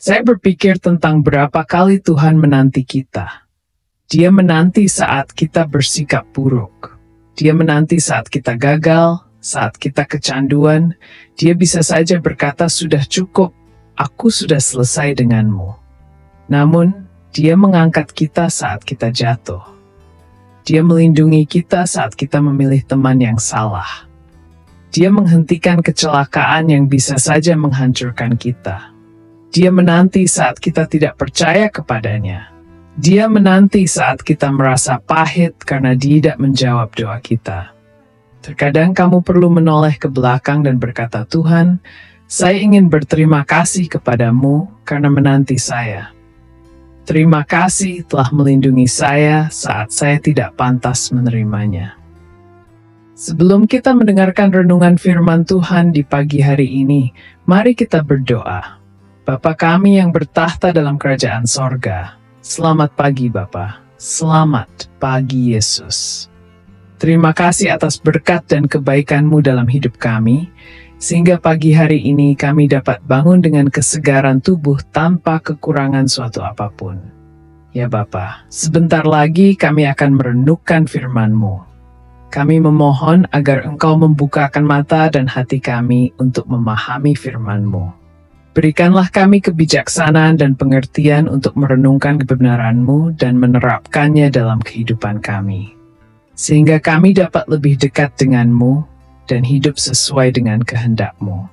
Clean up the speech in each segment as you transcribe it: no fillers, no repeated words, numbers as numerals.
Saya berpikir tentang berapa kali Tuhan menanti kita. Dia menanti saat kita bersikap buruk. Dia menanti saat kita gagal, saat kita kecanduan. Dia bisa saja berkata, "Sudah cukup, aku sudah selesai denganmu." Namun, Dia mengangkat kita saat kita jatuh. Dia melindungi kita saat kita memilih teman yang salah. Dia menghentikan kecelakaan yang bisa saja menghancurkan kita. Dia menanti saat kita tidak percaya kepadanya. Dia menanti saat kita merasa pahit karena tidak menjawab doa kita. Terkadang kamu perlu menoleh ke belakang dan berkata, "Tuhan, saya ingin berterima kasih kepadamu karena menanti saya. Terima kasih telah melindungi saya saat saya tidak pantas menerimanya." Sebelum kita mendengarkan renungan firman Tuhan di pagi hari ini, mari kita berdoa. Bapa kami yang bertahta dalam kerajaan sorga, selamat pagi Bapa, selamat pagi Yesus. Terima kasih atas berkat dan kebaikan-Mu dalam hidup kami, sehingga pagi hari ini kami dapat bangun dengan kesegaran tubuh tanpa kekurangan suatu apapun. Ya Bapa, sebentar lagi kami akan merenungkan firman-Mu. Kami memohon agar Engkau membukakan mata dan hati kami untuk memahami firman-Mu. Berikanlah kami kebijaksanaan dan pengertian untuk merenungkan kebenaran-Mu dan menerapkannya dalam kehidupan kami. Sehingga kami dapat lebih dekat dengan-Mu dan hidup sesuai dengan kehendak-Mu.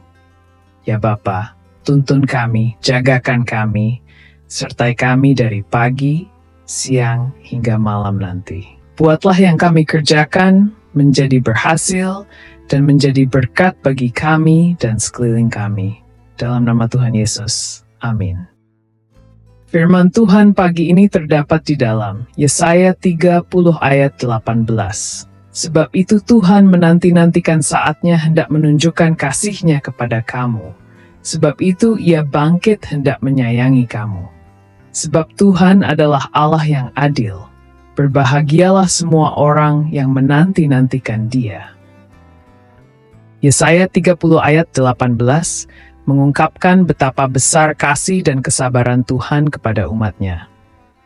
Ya Bapa, tuntun kami, jagakan kami, sertai kami dari pagi, siang, hingga malam nanti. Buatlah yang kami kerjakan menjadi berhasil dan menjadi berkat bagi kami dan sekeliling kami. Dalam nama Tuhan Yesus. Amin. Firman Tuhan pagi ini terdapat di dalam Yesaya 30 ayat 18. Sebab itu Tuhan menanti-nantikan saatnya hendak menunjukkan kasih-Nya kepada kamu. Sebab itu Ia bangkit hendak menyayangi kamu. Sebab Tuhan adalah Allah yang adil. Berbahagialah semua orang yang menanti-nantikan Dia. Yesaya 30 ayat 18 mengungkapkan betapa besar kasih dan kesabaran Tuhan kepada umat-Nya.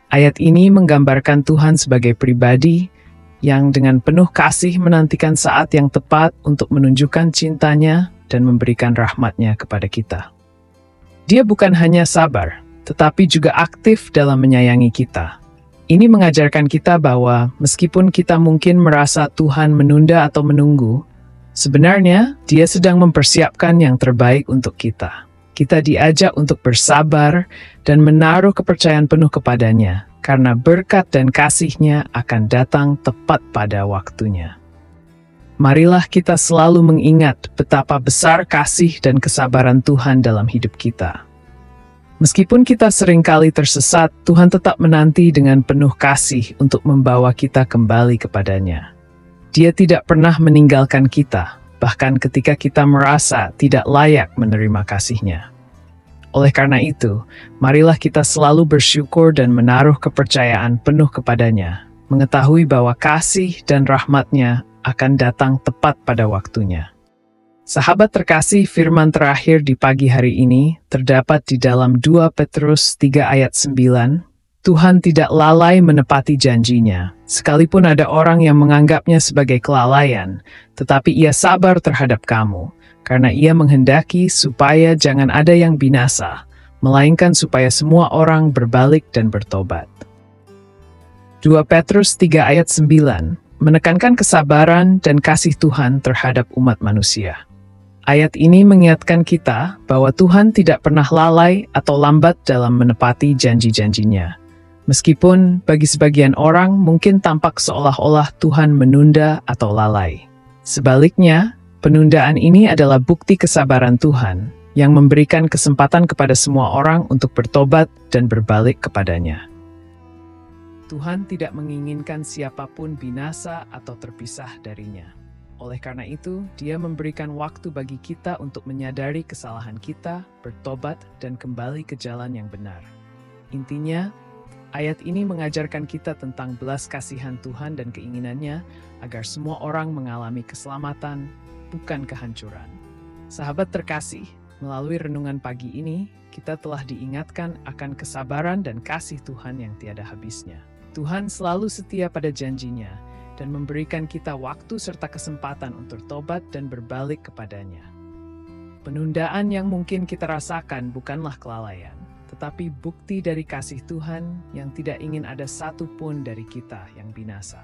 Ayat ini menggambarkan Tuhan sebagai pribadi yang dengan penuh kasih menantikan saat yang tepat untuk menunjukkan cintanya dan memberikan rahmat-Nya kepada kita. Dia bukan hanya sabar, tetapi juga aktif dalam menyayangi kita. Ini mengajarkan kita bahwa meskipun kita mungkin merasa Tuhan menunda atau menunggu, sebenarnya Dia sedang mempersiapkan yang terbaik untuk kita. Kita diajak untuk bersabar dan menaruh kepercayaan penuh kepadanya, karena berkat dan kasih-Nya akan datang tepat pada waktunya. Marilah kita selalu mengingat betapa besar kasih dan kesabaran Tuhan dalam hidup kita. Meskipun kita seringkali tersesat, Tuhan tetap menanti dengan penuh kasih untuk membawa kita kembali kepadanya. Dia tidak pernah meninggalkan kita, bahkan ketika kita merasa tidak layak menerima kasih-Nya. Oleh karena itu, marilah kita selalu bersyukur dan menaruh kepercayaan penuh kepadanya, mengetahui bahwa kasih dan rahmat-Nya akan datang tepat pada waktunya. Sahabat terkasih, firman terakhir di pagi hari ini terdapat di dalam 2 Petrus 3 ayat 9. Tuhan tidak lalai menepati janji-Nya, sekalipun ada orang yang menganggapnya sebagai kelalaian, tetapi Ia sabar terhadap kamu, karena Ia menghendaki supaya jangan ada yang binasa, melainkan supaya semua orang berbalik dan bertobat. 2 Petrus 3 ayat 9 menekankan kesabaran dan kasih Tuhan terhadap umat manusia. Ayat ini mengingatkan kita bahwa Tuhan tidak pernah lalai atau lambat dalam menepati janji-janji-Nya. Meskipun bagi sebagian orang mungkin tampak seolah-olah Tuhan menunda atau lalai. Sebaliknya, penundaan ini adalah bukti kesabaran Tuhan yang memberikan kesempatan kepada semua orang untuk bertobat dan berbalik kepadanya. Tuhan tidak menginginkan siapapun binasa atau terpisah darinya. Oleh karena itu, Dia memberikan waktu bagi kita untuk menyadari kesalahan kita, bertobat, dan kembali ke jalan yang benar. Intinya, ayat ini mengajarkan kita tentang belas kasihan Tuhan dan keinginannya agar semua orang mengalami keselamatan, bukan kehancuran. Sahabat terkasih, Melalui renungan pagi ini, kita telah diingatkan akan kesabaran dan kasih Tuhan yang tiada habisnya. Tuhan selalu setia pada janjinya dan memberikan kita waktu serta kesempatan untuk tobat dan berbalik kepadanya. Penundaan yang mungkin kita rasakan bukanlah kelalaian, tetapi bukti dari kasih Tuhan yang tidak ingin ada satu pun dari kita yang binasa.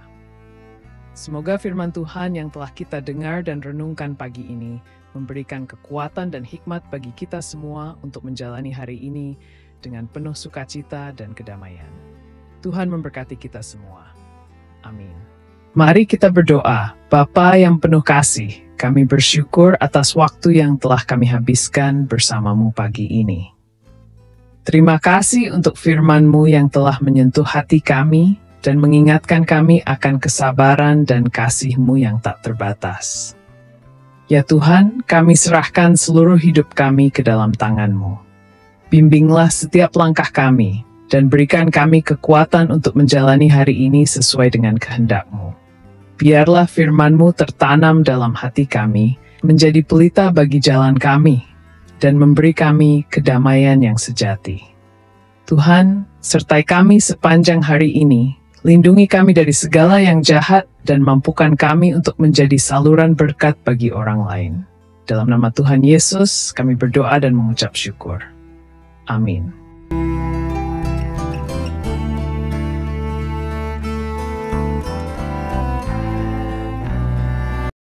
Semoga firman Tuhan yang telah kita dengar dan renungkan pagi ini memberikan kekuatan dan hikmat bagi kita semua untuk menjalani hari ini dengan penuh sukacita dan kedamaian. Tuhan memberkati kita semua. Amin. Mari kita berdoa. Bapa yang penuh kasih, kami bersyukur atas waktu yang telah kami habiskan bersamamu pagi ini. Terima kasih untuk firman-Mu yang telah menyentuh hati kami dan mengingatkan kami akan kesabaran dan kasih-Mu yang tak terbatas. Ya Tuhan, kami serahkan seluruh hidup kami ke dalam tangan-Mu. Bimbinglah setiap langkah kami, dan berikan kami kekuatan untuk menjalani hari ini sesuai dengan kehendak-Mu. Biarlah firman-Mu tertanam dalam hati kami, menjadi pelita bagi jalan kami, dan memberi kami kedamaian yang sejati. Tuhan, sertai kami sepanjang hari ini, lindungi kami dari segala yang jahat dan mampukan kami untuk menjadi saluran berkat bagi orang lain. Dalam nama Tuhan Yesus, kami berdoa dan mengucap syukur. Amin.